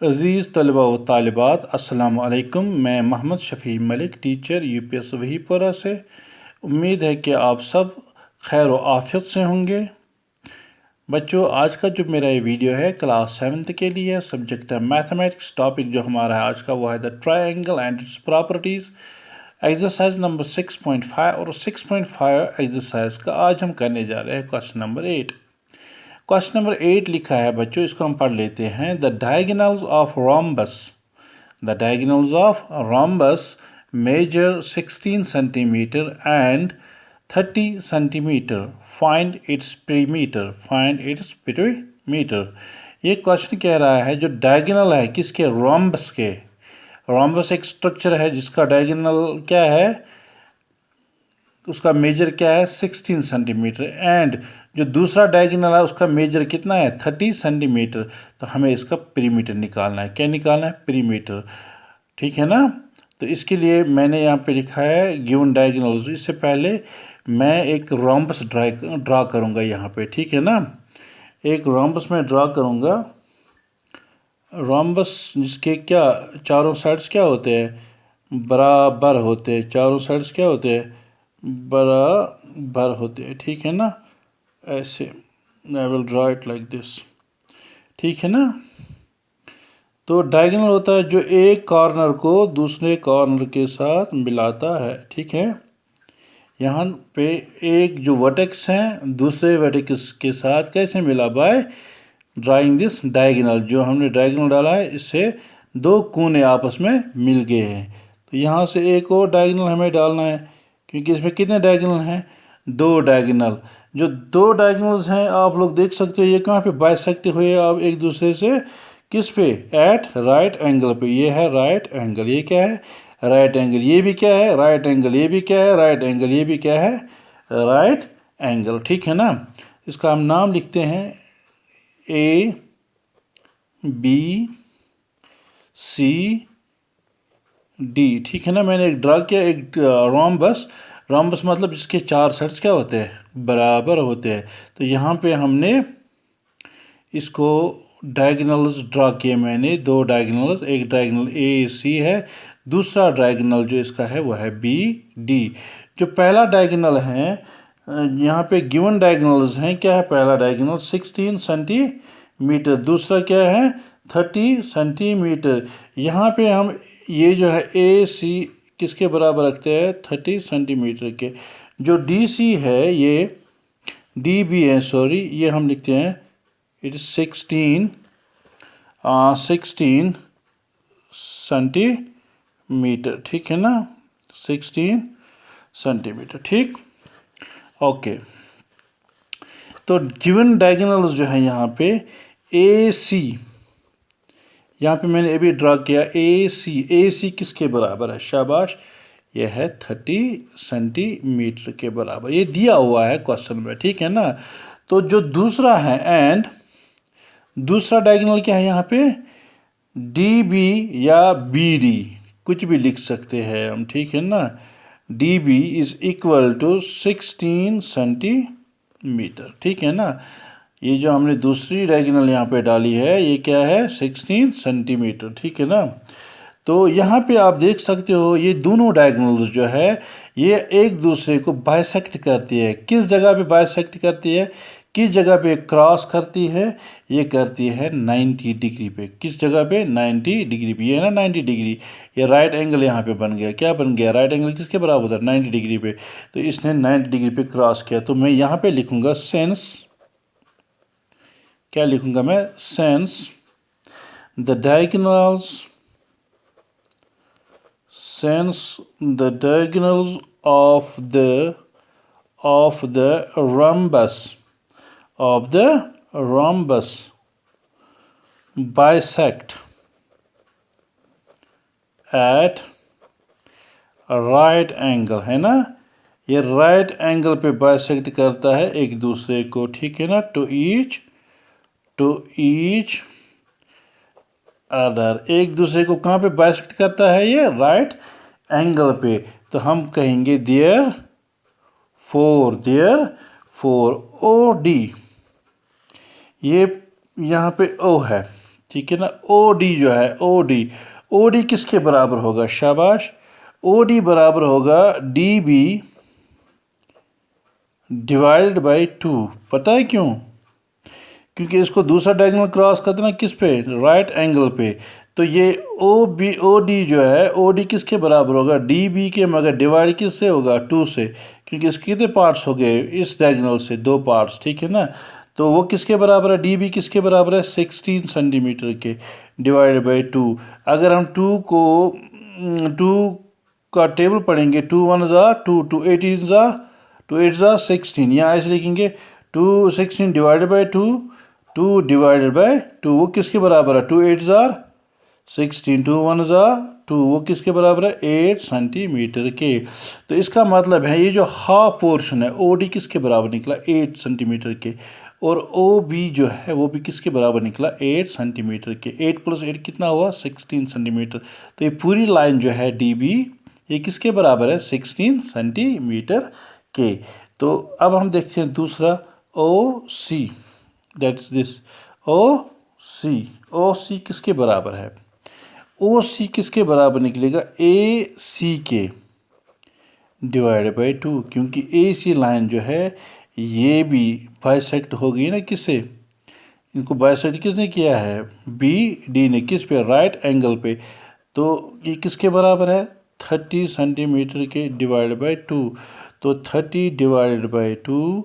अज़ीज़ तलबा व तालिबात अस्सलामु अलैकुम। मैं मोहम्मद शफ़ी मलिक टीचर UPS वहीपुरा से। उम्मीद है कि आप सब खैर व आफ़ियत से होंगे। बच्चों, आज का जो मेरा ये वीडियो है क्लास 7th के लिए, सब्जेक्ट है मैथमेटिक्स। टॉपिक जो हमारा है आज का वो है the triangle and it's properties. Exercise number 6.5 और 6.5 एक्सरसाइज का आज हम करने जा रहे हैं क्वेश्चन नंबर 8। क्वेश्चन नंबर 8 लिखा है बच्चों, इसको हम पढ़ लेते हैं। The diagonals of rhombus, the diagonals of rhombus measure 16 centimetre and 30 centimetre. Find its perimeter, find its perimeter. ये क्वेश्चन कह रहा है जो डायगोनल है किसके, रोम्बस के। रोम्बस एक स्ट्रक्चर है जिसका डायगोनल क्या है, उसका मेजर क्या है 16 सेंटीमीटर, एंड जो दूसरा डायगोनल है उसका मेजर कितना है 30 सेंटीमीटर। तो हमें इसका पेरीमीटर निकालना है। क्या निकालना है, पेरीमीटर। ठीक है ना। तो इसके लिए मैंने यहाँ पे लिखा है गिवन डायगोनल्स। इससे पहले मैं एक रोम्बस ड्रा करूँगा यहाँ पे, ठीक है ना। एक रोम्बस में ड्रा करूँगा। रोम्बस जिसके क्या चारों साइड्स क्या होते हैं, बराबर होते हैं। चारों साइड्स क्या होते हैं, बराबर होते हैं। ठीक है ना, ऐसे I will draw it like this. ठीक है ना। तो डायगोनल होता है जो एक कॉर्नर को दूसरे कॉर्नर के साथ मिलाता है। ठीक है। यहाँ पे एक जो वर्टेक्स है दूसरे वर्टेक्स के साथ कैसे मिला, बाय ड्राइंग दिस डायगोनल। जो हमने डायगोनल डाला है इससे दो कोने आपस में मिल गए हैं। तो यहाँ से एक और डायगोनल हमें डालना है, क्योंकि इसमें कितने डायगोनल हैं, दो डायगोनल। जो दो डायगोनल्स हैं आप लोग देख सकते हो, ये कहाँ पे बाइसेक्ट हुए आप एक दूसरे से, किस पे, एट राइट एंगल पे। ये है राइट एंगल, ये क्या है, राइट एंगल। ये भी क्या है, राइट एंगल। ये भी क्या है, राइट एंगल। ये भी क्या है, राइट एंगल। ठीक है ना। इसका हम नाम लिखते हैं A B C D। ठीक है ना। मैंने एक ड्रा किया, एक रोम्बस। रोम्बस मतलब जिसके चार साइड्स क्या होते हैं, बराबर होते हैं। तो यहाँ पे हमने इसको डायगोनल्स ड्रा किए मैंने, दो डायगोनल्स। एक डायगोनल AC है, दूसरा डायगोनल जो इसका है वो है BD। जो पहला डायगोनल है यहाँ पे गिवन डायगोनल्स हैं, क्या है, पहला डायगोनल 16 सेंटीमीटर, दूसरा क्या है 30 सेंटीमीटर। यहाँ पे हम ये जो है AC किसके बराबर रखते हैं, 30 सेंटीमीटर के। जो DC है ये DB है, सॉरी, ये हम लिखते हैं इट इज 16 सेंटीमीटर। ठीक है ना, 16 सेंटीमीटर। ठीक, ओके। तो गिवन डायगोनल्स जो है यहाँ पे AC, यहाँ पे मैंने अभी ड्रा किया AC किसके बराबर है, शाबाश, यह है 30 सेंटीमीटर के बराबर। ये दिया हुआ है क्वेश्चन में। ठीक है ना। तो जो दूसरा है, एंड दूसरा डायगोनल क्या है यहाँ पे, DB या BD, कुछ भी लिख सकते हैं हम। ठीक है ना। DB is equal to 16 centimetre. ठीक है ना। ये जो हमने दूसरी डायगोनल यहाँ पे डाली है ये क्या है, 16 सेंटीमीटर। ठीक है ना। तो यहाँ पे आप देख सकते हो ये दोनों डायगोनल्स जो है ये एक दूसरे को बाइसेक्ट करती है। किस जगह पे बाइसेक्ट करती है, किस जगह पे क्रॉस करती है, ये करती है 90 डिग्री पे। किस जगह पे, 90 डिग्री पे। ये है ना 90 डिग्री, ये राइट एंगल यहाँ पे बन गया। क्या बन गया, राइट एंगल किसके बराबर होता है, 90 डिग्री पे। तो इसने 90 डिग्री पे क्रॉस किया। तो मैं यहाँ पे लिखूंगा सेंस, क्या लिखूंगा मैं, sense the diagonals, since the diagonals of the rhombus bisect at right angle, है ना, ये राइट एंगल पे बाइसेक्ट करता है एक दूसरे को। ठीक है ना, टू ईच अदर, एक दूसरे को कहाँ पे बाइसेक्ट करता है, ये राइट एंगल पे। तो हम कहेंगे देयर फोर OD, ये यहाँ पे O है। ठीक है ना। ओ डी जो है, ओ डी किसके बराबर होगा? शाबाश, ओ डी बराबर होगा डी बी डिवाइडेड बाई 2। पता है क्यों? क्योंकि इसको दूसरा डायगोनल क्रॉस कर देना किस पे? राइट एंगल पे। तो ये ओ डी जो है, ओ डी किसके बराबर होगा? डी बी के, मगर डिवाइड किससे होगा? 2 से, क्योंकि इसके कितने पार्ट्स हो गए इस डायगोनल से? 2 पार्ट्स, ठीक है ना। तो वो किसके बराबर है? डी बी किसके बराबर है? 16 सेंटीमीटर के, डिवाइड बाई 2। अगर हम 2 का टेबल पढ़ेंगे, 2 1 ज़ा 2, 2 18 ज़ा 2 8 ज़ा 16, यहाँ ऐसे लिखेंगे 2 16 डिवाइडेड बाई 2, 2 डिवाइडेड बाई 2, वो किसके बराबर है? 2 8 ज़ार 16, 2 1 ज़ा 2, वो किसके बराबर है? 8 सेंटीमीटर के। तो इसका मतलब है ये जो हाफ पोर्शन है, ओ डी किसके बराबर निकला? 8 सेंटीमीटर के। और ओ बी जो है वो भी किसके बराबर निकला? 8 सेंटीमीटर के। 8 + 8 कितना हुआ? 16 सेंटीमीटर। तो ये पूरी लाइन जो है डी बी, ये किसके बराबर है? 16 सेंटीमीटर के। तो अब हम देखते हैं दूसरा, ओ सी, दैट्स दिस ओ सी किसके बराबर है? ओ सी किसके बराबर निकलेगा? ए सी के डिवाइड बाई 2, क्योंकि ए सी लाइन जो है ये भी बाइसेक्ट हो गई ना किससे? इनको बाइसेक्ट किसने किया है? बी डी ने। किस पे? राइट एंगल पे। तो ये किसके बराबर है? 30 सेंटीमीटर के, डिवाइड बाई 2। तो 30 डिवाइडेड बाई 2,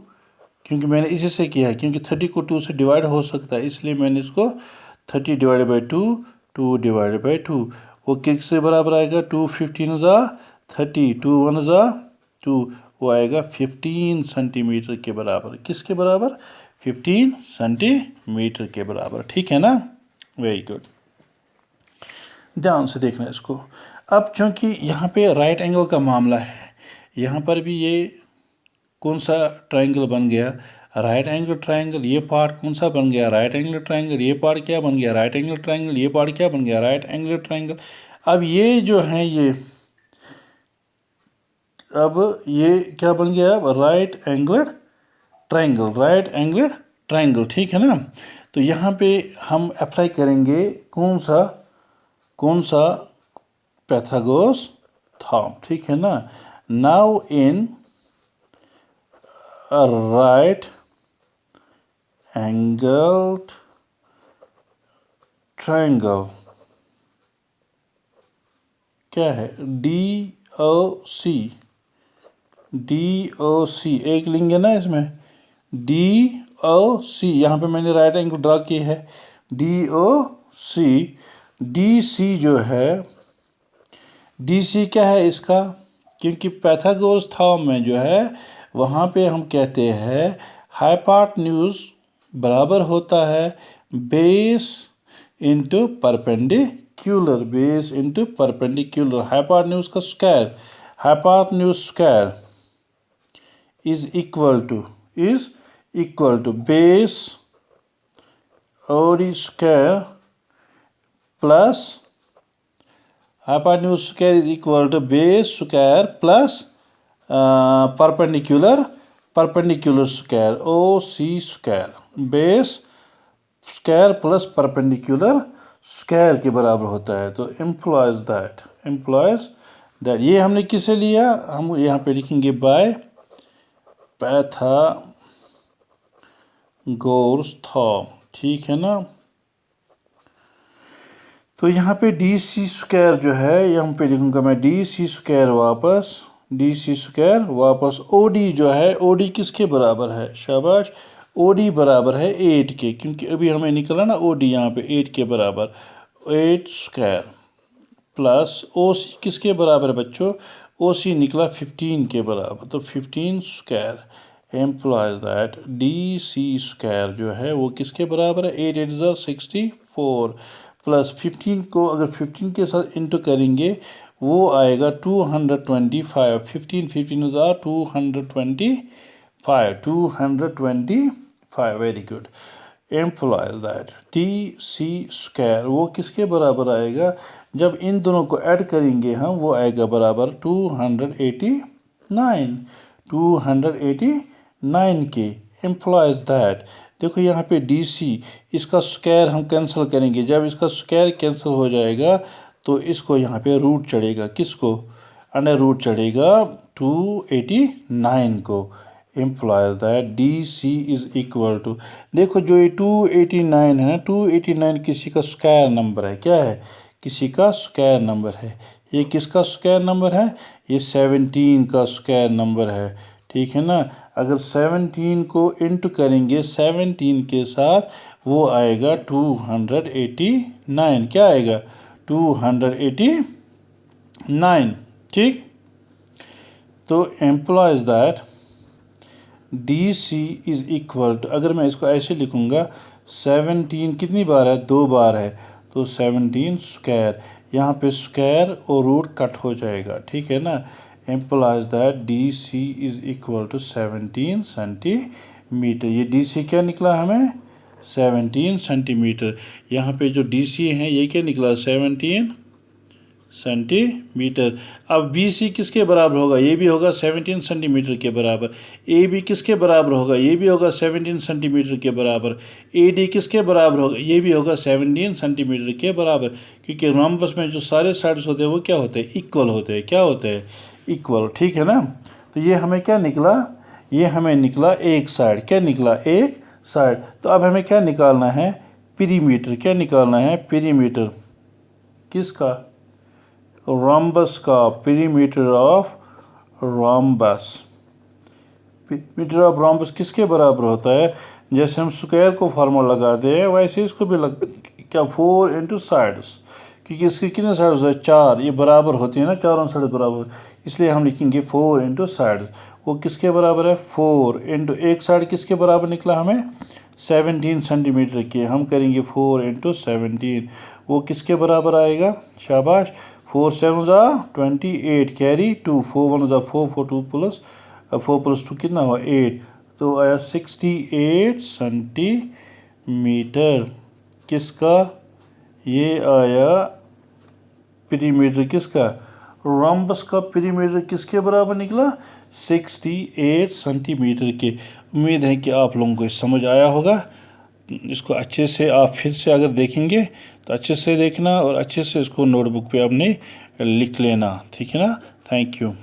क्योंकि मैंने इसी से किया है, क्योंकि 30 को 2 से डिवाइड हो सकता है, इसलिए मैंने इसको 30 डिवाइडेड बाई 2, 2 डिवाइडेड बाई 2, वो किससे बराबर आएगा? 2 15 ज़ा 30, 2 1 ज़ा 2, वो आएगा 15 सेंटीमीटर के बराबर। किसके बराबर? 15 सेंटीमीटर के बराबर, ठीक है ना। वेरी गुड, ध्यान से देखना इसको। अब चूंकि यहाँ पे राइट एंगल का मामला है, यहाँ पर भी ये कौन सा ट्रायंगल बन गया? Right angle triangle. ये पार्ट कौन सा बन गया? Right angle triangle. ये पार्ट क्या बन गया? Right angle triangle. ये पार्ट क्या बन गया? Right angle triangle. अब ये जो है ये क्या बन गया? अब राइट एंगल ट्रायंगल, ठीक है ना। तो यहाँ पे हम अप्लाई करेंगे कौन सा पैथागोरस थ्योरम, ठीक है ना। Now in right angled triangle क्या है? डी ओ सी, एक लिंग है ना इसमें, डी ओ सी। यहाँ पे मैंने राइट एंगल ड्रा किया है, डी ओ सी। डी सी जो है, डी सी क्या है इसका? क्योंकि पैथागोरस थ्योरम में जो है वहाँ पे हम कहते हैं हाइपोटेन्यूज बराबर होता है बेस इंटू परपेंडिकुलर, हाइपोटेन्यूज का square, hypotenuse square is equal to base OD square plus hypotenuse square is equal to base square plus perpendicular square, O C square. Base square plus perpendicular square के बराबर होता है। तो implies that ये हमने किसे लिया? हम यहाँ पे लिखेंगे बाय पैथागोरस थ्योरम, ठीक है ना। तो यहाँ पे डी सी स्क्वायर जो है यहाँ पे लिखूंगा मैं डी सी स्क्वायर वापस ओ डी जो है, ओ डी किसके बराबर है? शाबाश, ओ डी बराबर है 8 के, क्योंकि अभी हमें निकला ना ओ डी यहाँ पे 8 के बराबर, 8 स्क्वायर प्लस ओ सी किसके बराबर है बच्चों? ओ सी निकला 15 के बराबर, तो 15 square implies that D C square जो है वो किसके बराबर है? 8 8 64 प्लस 15 को अगर 15 के साथ इंटू करेंगे वो आएगा 225, 15 15 225, very good. Implies that T C square वो किसके बराबर आएगा? जब इन दोनों को ऐड करेंगे हम वो आएगा बराबर 289 के। एम्प्लॉयज दैट देखो यहाँ पे DC, इसका स्क्वायर हम कैंसिल करेंगे। जब इसका स्क्वायर कैंसिल हो जाएगा तो इसको यहाँ पे रूट चढ़ेगा, किसको, अंडर रूट चढ़ेगा 289 को। implies that DC is equal to, देखो जो ये 289 है ना, 289 किसी का स्क्वायर नंबर है। क्या है, किसी का स्क्वायर नंबर है। ये किसका स्क्वायर नंबर है, ये 17 का स्क्वायर नंबर है, ठीक है ना। अगर 17 को इंटू करेंगे 17 के साथ, वो आएगा 289। क्या आएगा, 289, ठीक। तो implies that DC is equal to, अगर मैं इसको ऐसे लिखूँगा, 17 कितनी बार है, 2 बार है, तो 17 स्क्वायर, यहाँ पे स्क्वायर और रूट कट हो जाएगा, ठीक है ना। Implies that DC is equal to 17 centimetre. ये DC क्या निकला हमें, 17 सेंटीमीटर। यहाँ पे जो DC है ये क्या निकला, 17 सेंटीमीटर। अब BC किसके बराबर होगा, ये भी होगा 17 सेंटीमीटर के बराबर। AB किसके बराबर होगा, ये भी होगा 17 सेंटीमीटर के बराबर। AD किसके बराबर होगा, ये भी होगा 17 सेंटीमीटर के बराबर। क्योंकि रोम्बस में जो सारे साइड्स होते हैं वो क्या होते हैं, इक्वल होते हैं। क्या होते हैं, इक्वल, ठीक है ना। तो ये हमें क्या निकला, ये हमें निकला एक साइड। क्या निकला, एक साइड। तो अब हमें क्या निकालना है, पीरीमीटर। क्या निकालना है, पीरीमीटर किसका, रोम्बस का, पीरीमीटर ऑफ रोम्बस। पीरीमीटर ऑफ रोम्बस किसके बराबर होता है, जैसे हम स्क्वायर को फार्मूला लगाते हैं वैसे इसको भी लग, क्या, 4 इंटू साइड्स, क्योंकि इसके कितने साइड्स है, 4, ये बराबर होती है ना, चारों साइड बराबर, इसलिए हम लिखेंगे 4 इंटू साइड्स। वो किसके बराबर है, 4 इंटू, एक साइड किसके बराबर निकला हमें, 17 सेंटीमीटर के, हम करेंगे 4 इंटू 17, वो किसके बराबर आएगा, शाबाश। 4 7 28, कैरी 2, 4 1 4, 4 2 प्लस 4 प्लस 2 कितना हुआ, 8, तो आया 68 सेंटीमीटर। किसका, ये आया पीरीमीटर किसका, रोम्बस का पीरीमीटर किसके बराबर निकला, 68 सेंटीमीटर के। उम्मीद है कि आप लोगों को समझ आया होगा। इसको अच्छे से आप फिर से अगर देखेंगे तो अच्छे से देखना और अच्छे से इसको नोटबुक पे आपने लिख लेना, ठीक है ना। Thank you.